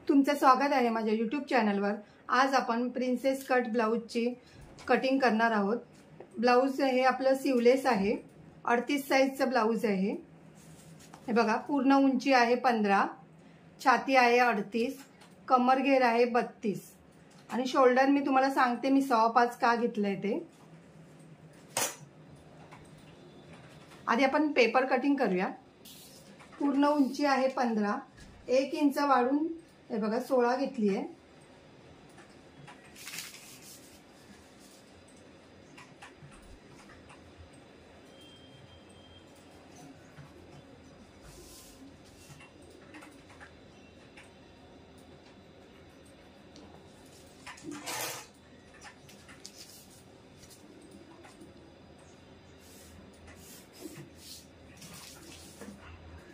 तुमचं स्वागत आहे माझ्या यूट्यूब चॅनलवर। आज आपण प्रिन्सेस कट ब्लाउजची कटिंग करणार आहोत। ब्लाउज हे आपलं सिवलेस आहे, 38 साइजचं ब्लाउज आहे। हे बघा, पूर्ण उंची आहे 15, छाती आहे 38, कमर घेर आहे 32 आणि शोल्डर मी तुम्हाला सांगते मी 5.25 का घेतलंय ते। आधी आपण पेपर कटिंग करूया। पूर्ण उंची आहे 15, 1 इंच वाढून हे बघा 16 घेतली आहे।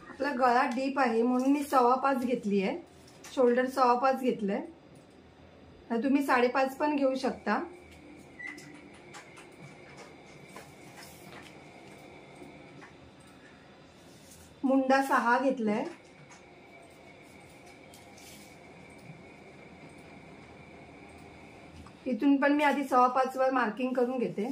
आपला गळा डीप आहे म्हणून मी 5.25 घेतली आहे। शोल्डर 5.25 घेतलंय, तर तुम्ही 5.5 पण घेऊ शकता। मुंडा 6 घेतलाय। इथून पण मी आधी 5.25 वर मार्किंग करून घेते।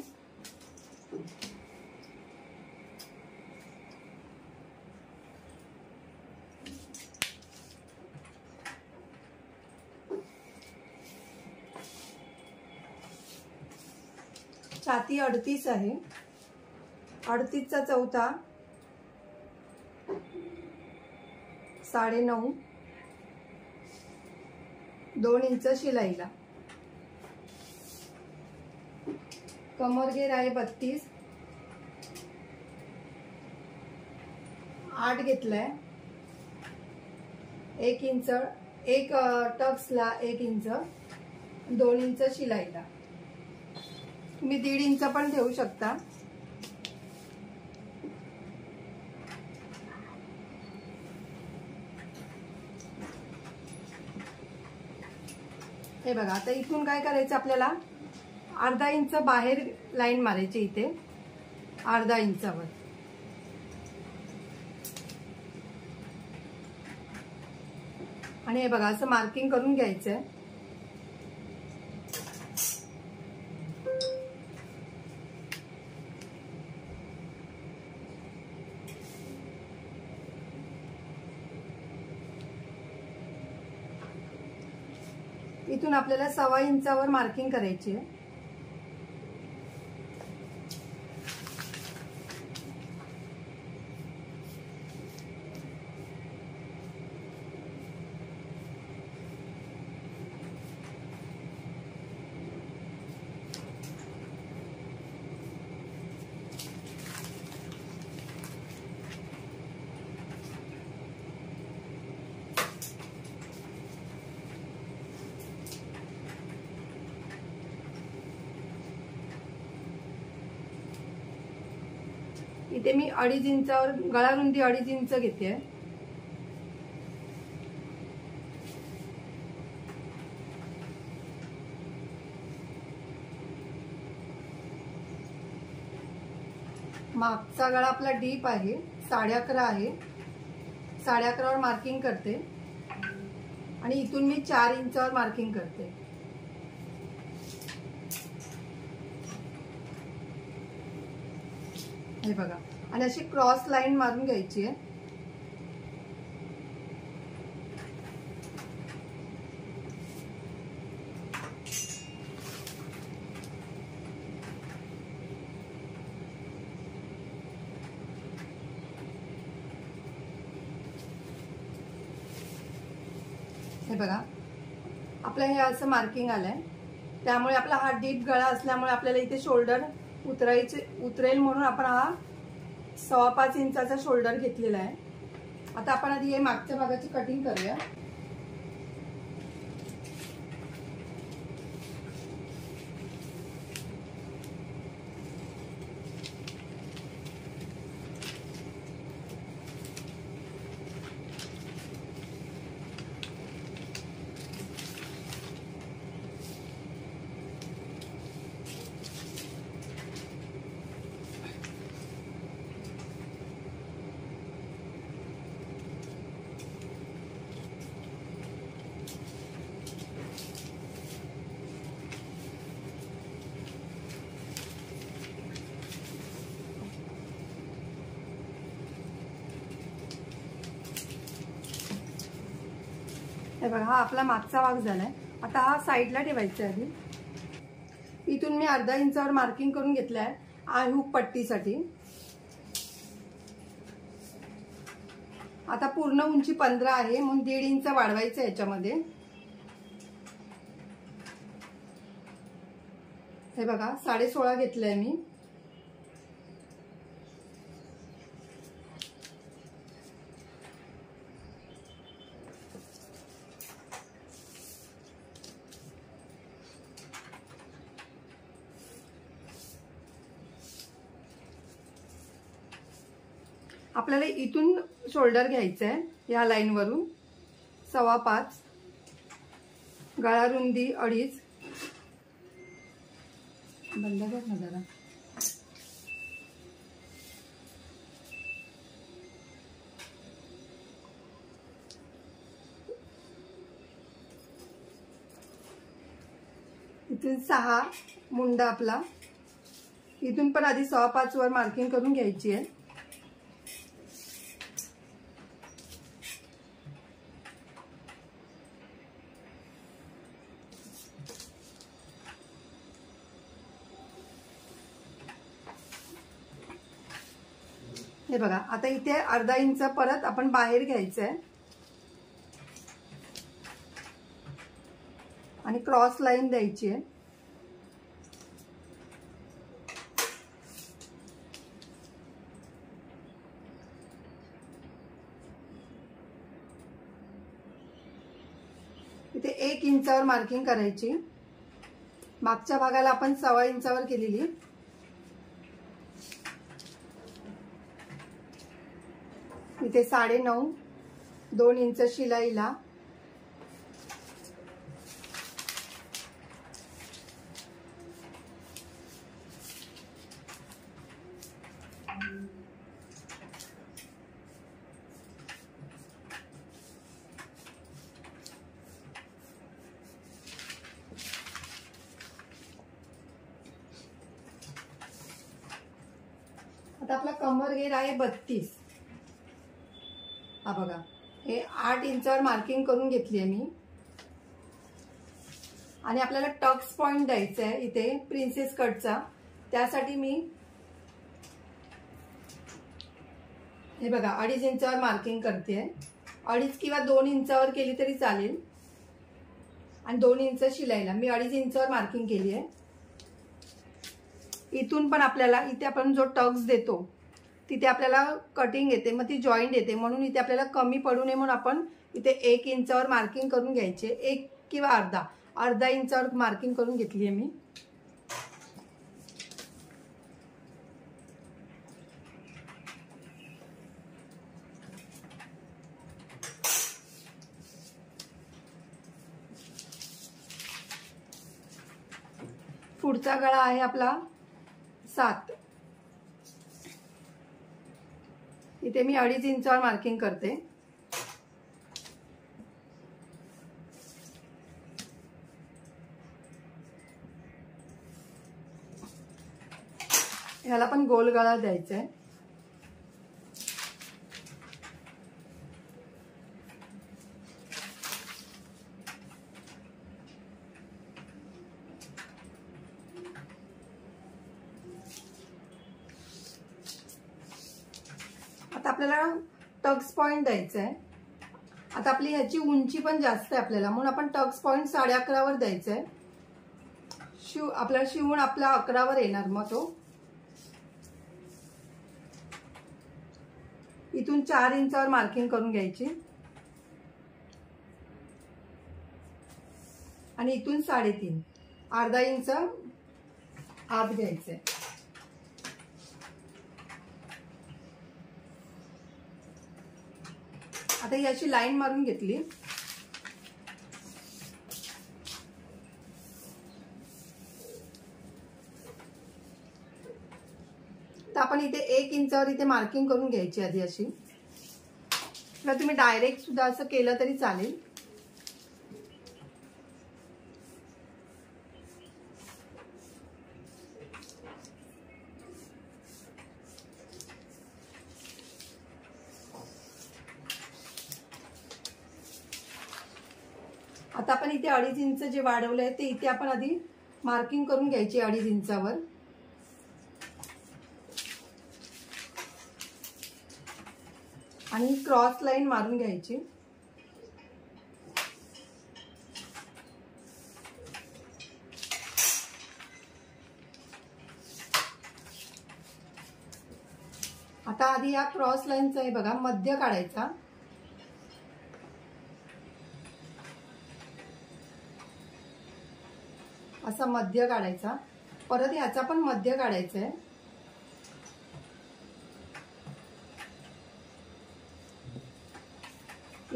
छाती 38 आहे, 38चा चौथा 9.5, 2 इंच शिलाईला। कमर घेर आहे 32, 8 घेतलाय। 1 इंच, एक टक्सला 1 इंच, 2 इंच शिलाईला। तुम्ही 1.5 इंच पण ठेवू शकता। हे बघा, आता इथून काय करायचं आपल्याला, अर्धा इंच बाहेर लाईन मारायची इथे, अर्धा इंचावर। आणि हे बघा असं मार्किंग करून घ्यायचंय। इथून आपल्याला 1.25 इंचावर मार्किंग करायची आहे। इथे मी 2.5 इंचावर गळा रुंदी 2.5 इंच घेते। मागचा गळा आपला डीप आहे, 11.5 आहे, 11.5 वर मार्किंग करते आणि इथून मी 4 इंचावर मार्किंग करते। हे बघा, आणि अशी क्रॉस लाईन मारून घ्यायची आहे। हे बघा, आपलं हे असं मार्किंग आलंय। त्यामुळे आपला हा डीप गळा असल्यामुळे आपल्याला इथे शोल्डर उतरेल म्हणून आपण हा 5.25 इंचाचा शोल्डर घेतलेला आहे। आता आपण आधी हे मागच्या भागाची कटिंग करूया। हे बघा, हा आपला मागचा भाग झालाय. आता हा साईडला ठेवायचा आहे. आधी इथून मी अर्धा इंचावर मार्किंग करून घेतलाय आय हुक पट्टीसाठी. आता पूर्ण उंची 15 आहे म्हणून 1.5 इंच वाढवायचं याच्यामध्ये. हे बघा 16.5 घेतलंय मी. आपल्याला इथून शोल्डर घ्यायचं आहे या लाईन वरून 5.25, गळा रुंदी 2.5. बंद कर ना जरा. इथून 6 मुंडा आपला. इथून पण आधी 5.25 वर मार्किंग करून घ्यायची आहे. हे बघा, आता इथे अर्धा इंच परत आपण बाहेर घ्यायचं आहे आणि क्रॉस लाईन द्यायची आहे. इथे 1 इंचावर मार्किंग करायची. मागच्या भागाला आपण 1.25 इंचावर केलेली. इथे 9.5, 2 इंच शिलाईला. आता आपला कमर घेर आहे 32. हा बघा, हे 8 इंचावर मार्किंग करून घेतली आहे मी. आणि आपल्याला टक्स पॉइंट द्यायचा आहे इथे प्रिन्सेस कटचा. त्यासाठी मी हे बघा 2.5 इंचावर मार्किंग करते. 2.5 किंवा 2 इंचावर केली तरी चालेल. आणि 2 इंच शिलाईला मी 2.5 इंचावर मार्किंग केली आहे. इथून पण आपल्याला इथे आपण जो टक्स देतो तिथे आपल्याला कटिंग येते, मग ती जॉईंट येते, म्हणून इथे आपल्याला कमी पडू नये म्हणून आपण इथे 1 इंचावर मार्किंग करून घ्यायचे. 1 किंवा अर्धा इंचावर मार्किंग करून घेतली आहे मी. पुढचा गळा आहे आपला 7. इथे मी 2.5 इंचावर मार्किंग करते. ह्याला पण गोल गळा द्यायचा आहे. आता आपल्याला टक्स पॉइंट द्यायचा आहे. आता आपली ह्याची उंची पण जास्त आहे आपल्याला, म्हणून आपण टक्स पॉइंट 11.5 वर द्यायचा आहे. आपल्याला शिवून आपला 11 वर येणार. मग तो इथून 4 इंचावर मार्किंग करून घ्यायची आणि इथून 3.5, अर्धा इंच आत घ्यायचंय. आता ही अशी लाईन मारून घेतली. तर आपण इथे 1 इंचावर इथे मार्किंग करून घ्यायची आधी अशी. किंवा तुम्ही डायरेक्ट सुद्धा असं केलं तरी चालेल. आता आपण इथे 2.5 इंच जे वाढवलं आहे ते इथे आपण आधी मार्किंग करून घ्यायची 2.5 इंचावर. आणि क्रॉस लाईन मारून घ्यायची. आता आधी या क्रॉस लाईनचा आहे बघा मध्य काढायचा. असा मध्य काढायचा. परत याचा पण मध्य काढायचा आहे.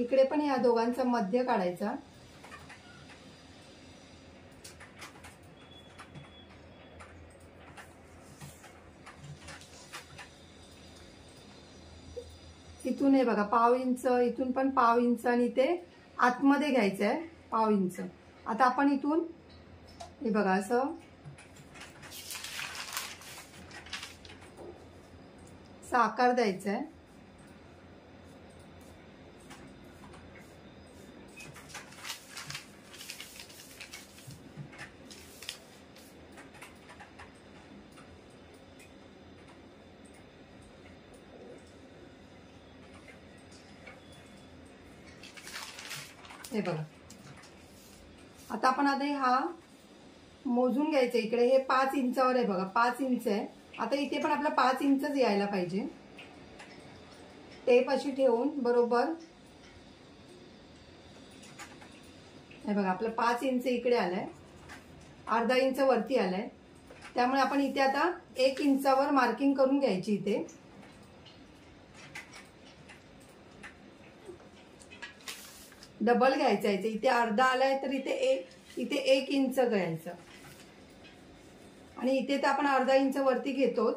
इकडे पण या दोघांचा मध्य काढायचा. इथून हे बघा 1/2 इंच, इथून पण 1/2 इंच आणि ते आतमध्ये घ्यायचं आहे 1/2 इंच. आता आपण इथून हे बघा असं आकार द्यायचा आहे. हे बघा आता आपण हा मोजून घ्यायचं. इकडे हे 5 इंचावर आहे बघा 5 इंच आहे. आता इथे पण आपला 5 इंचच यायला पाहिजे. टेप अशी ठेवून बरोबर हे बघा आपलं 5 इंच इकडे आलाय, अर्धा इंच वरती आलाय. त्यामुळे आपण इथे आता 1 इंचावर मार्किंग करून घ्यायची. इथे डबल घ्यायचं आहे. इथे अर्धा आलाय तर इथे 1 इंच घ्यायचं आणि इथे तर आपण अर्धा इंच वरती घेतोच.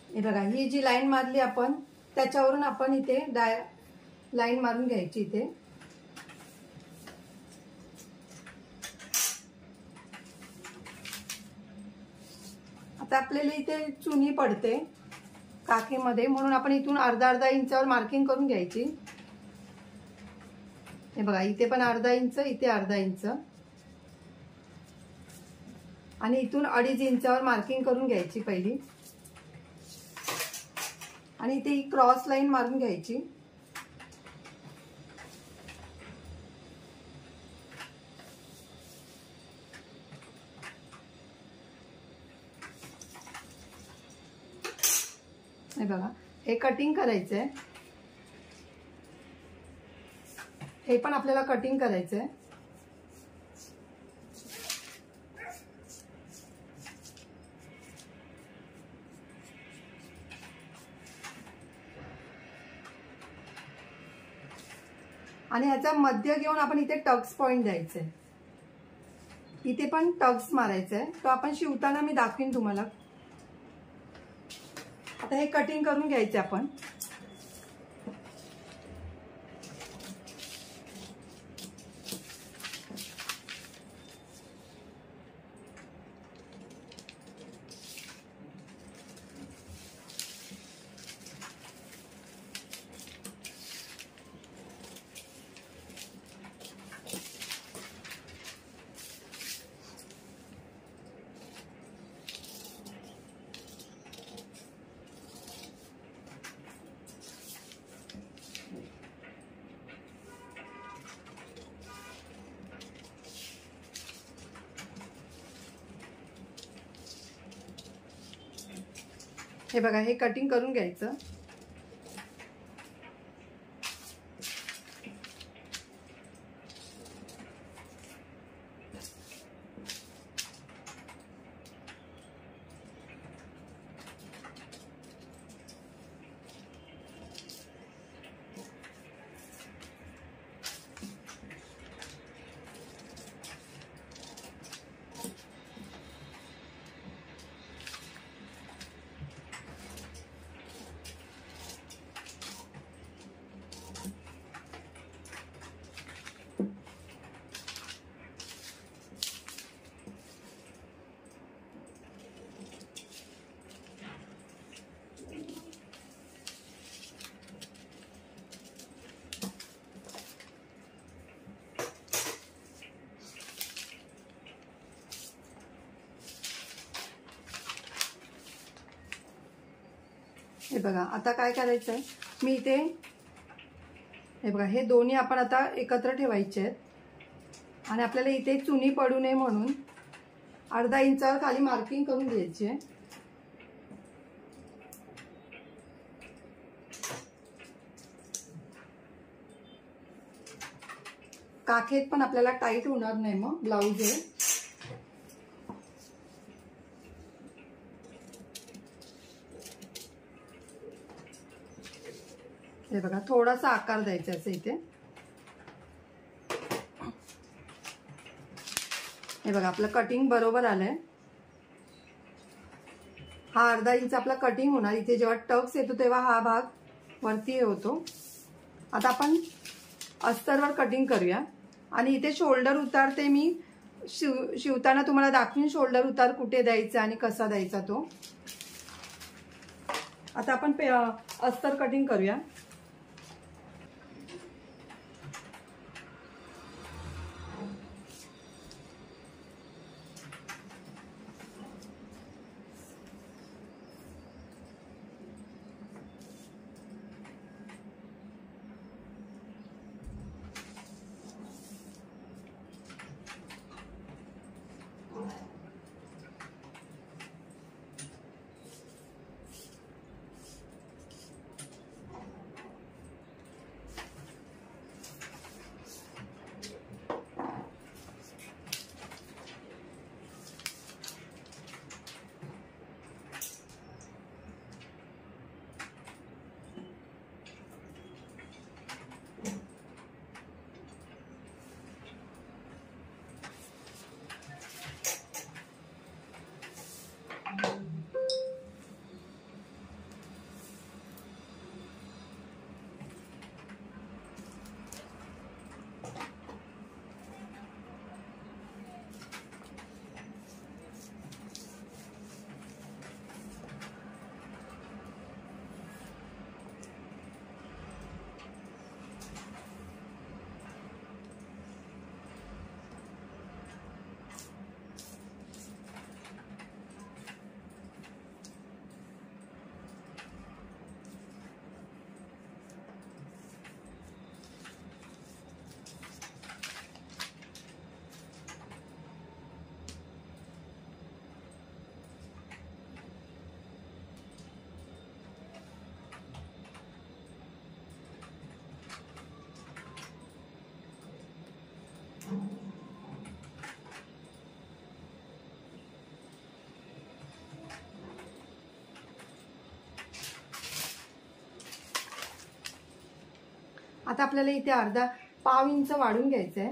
हे बघा ही जी लाईन मारली आपण त्याच्यावरून आपण इथे लाईन मारून घ्यायची. इथे आता आपल्याला इथे चुनी पडते काखेमध्ये म्हणून आपण इथून अर्धा इंचावर मार्किंग करून घ्यायची. हे बघा इथे पण अर्धा इंच, इथे अर्धा इंच आणि इथून 2.5 इंचावर मार्किंग करून घ्यायची पहिली. आणि इथे ही क्रॉस लाईन मारून घ्यायची. हे बघा हे कटिंग करायचंय. हे पण आपल्याला कटिंग करायचंय. आणि ह्याचा मध्य घेऊन आपण इथे टक्स पॉइंट द्यायचंय. इथे पण टक्स मारायचंय. तो आपण शिवताना मी दाखवीन तुम्हाला. आता हे कटिंग करून घ्यायचे आपण. हे बघा हे कटिंग करून घ्यायचं. हे बघा आता काय करायचं आहे, मी इथे हे बघा हे दोन्ही आपण आता एकत्र ठेवायचे आहेत आणि आपल्याला इथे चुनी पडू नये म्हणून अर्धा इंचावर खाली मार्किंग करून घ्यायची आहे. काखेत पण आपल्याला टाईट होणार नाही मग ब्लाऊज हे. हे बघा थोडासा आकार द्यायचा आहे इथे. हे बघा आपलं कटिंग बरोबर आलंय. हा अर्धा इंच आपला कटिंग होणार. इथे जेव्हा टक्स येतो तेव्हा हा भाग वरती होतो. आता आपण अस्तरवर कटिंग करूया आणि इथे शोल्डर उतारते मी. शिवताना तुम्हाला दाखवीन शोल्डर उतार कुठे द्यायचा आणि कसा द्यायचा तो. आता आपण अस्तर कटिंग करूया. आता आपल्याला इथे अर्धा पाव इंच वाढून घ्यायचं आहे.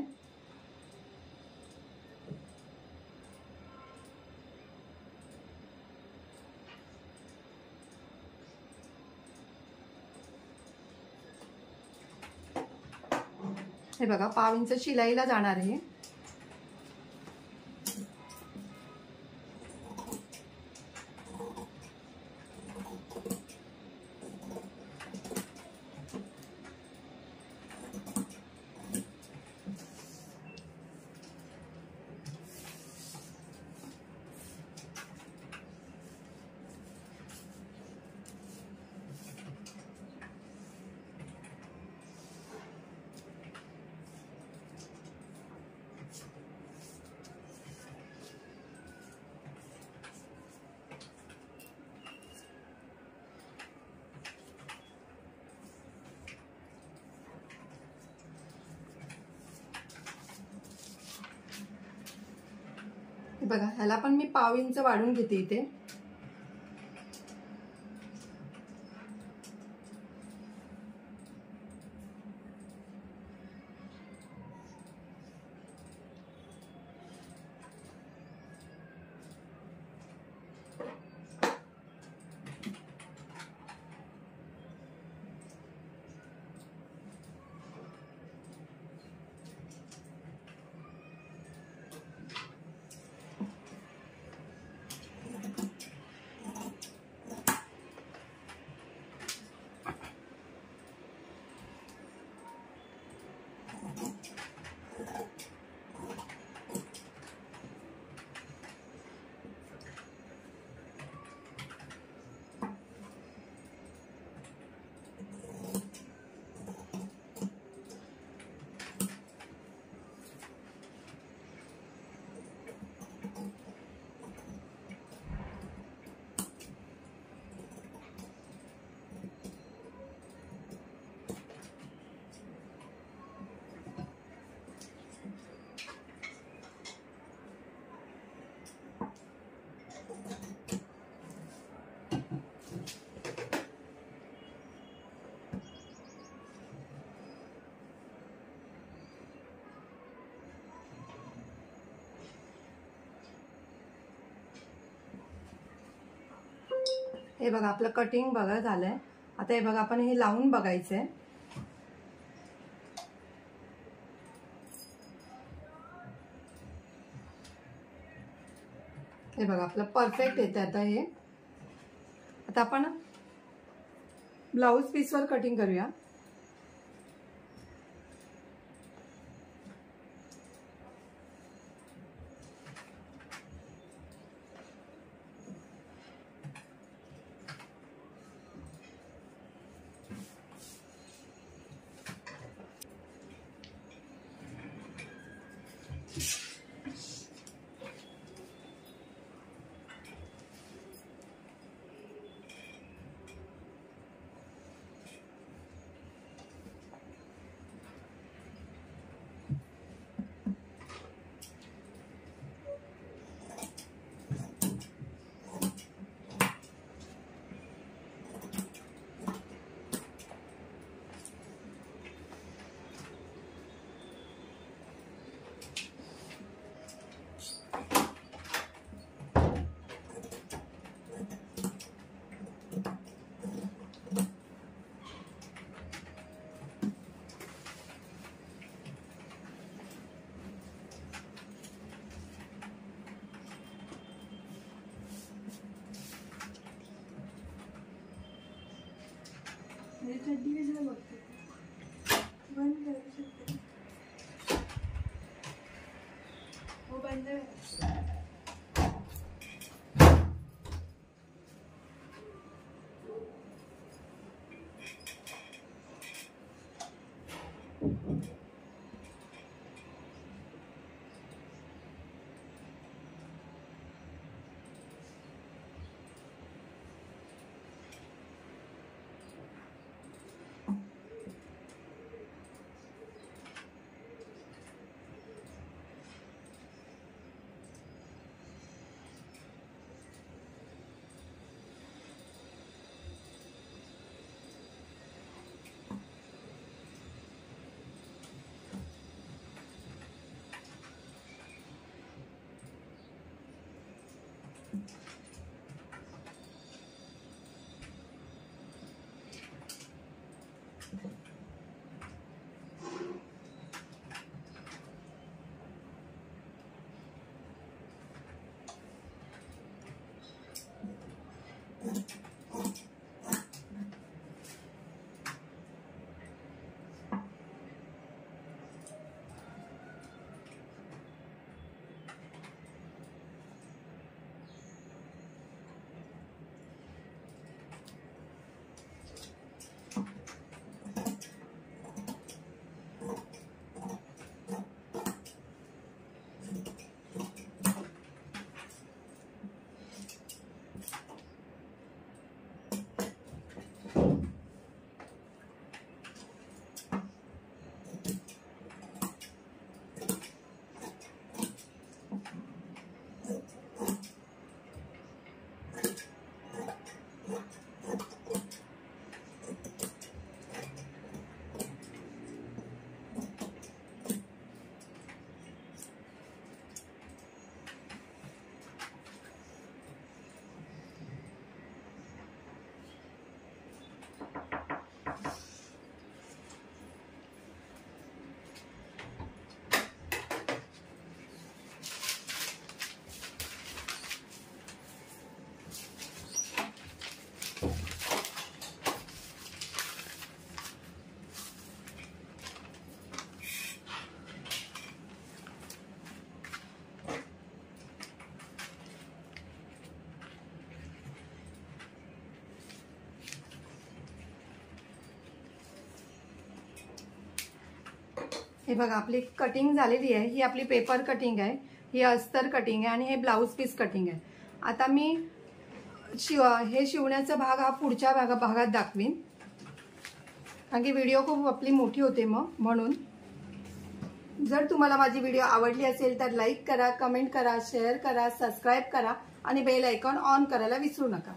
हे बघा पाव इंच शिलाईला जाणार आहे. बघा ह्याला पण मी पाव इंच वाढून घेते इथे. हे बघा आपलं कटिंग बघा झालंय। आता हे बघा आपण हे लावून बघायचंय। हे बघा आपलं परफेक्ट येतं। आता हे आता आपण ब्लाउज पीसवर कटिंग करूया। हे बघा आपली कटिंग झालेली आहे। ही आपली पेपर कटिंग आहे, ही अस्तर कटिंग आहे आणि हे ब्लाउज पीस कटिंग आहे। आता मी हे शिवण्याचा भाग हा पुढच्या भागात दाखवीन, कारण की व्हिडिओ खूप आपली मोठी होते म्हणून। जर तुम्हाला माझी व्हिडिओ आवडली असेल तर लाईक करा, कमेंट करा, शेअर करा, सबस्क्राईब करा आणि बेल आयकॉन ऑन करायला विसरू नका।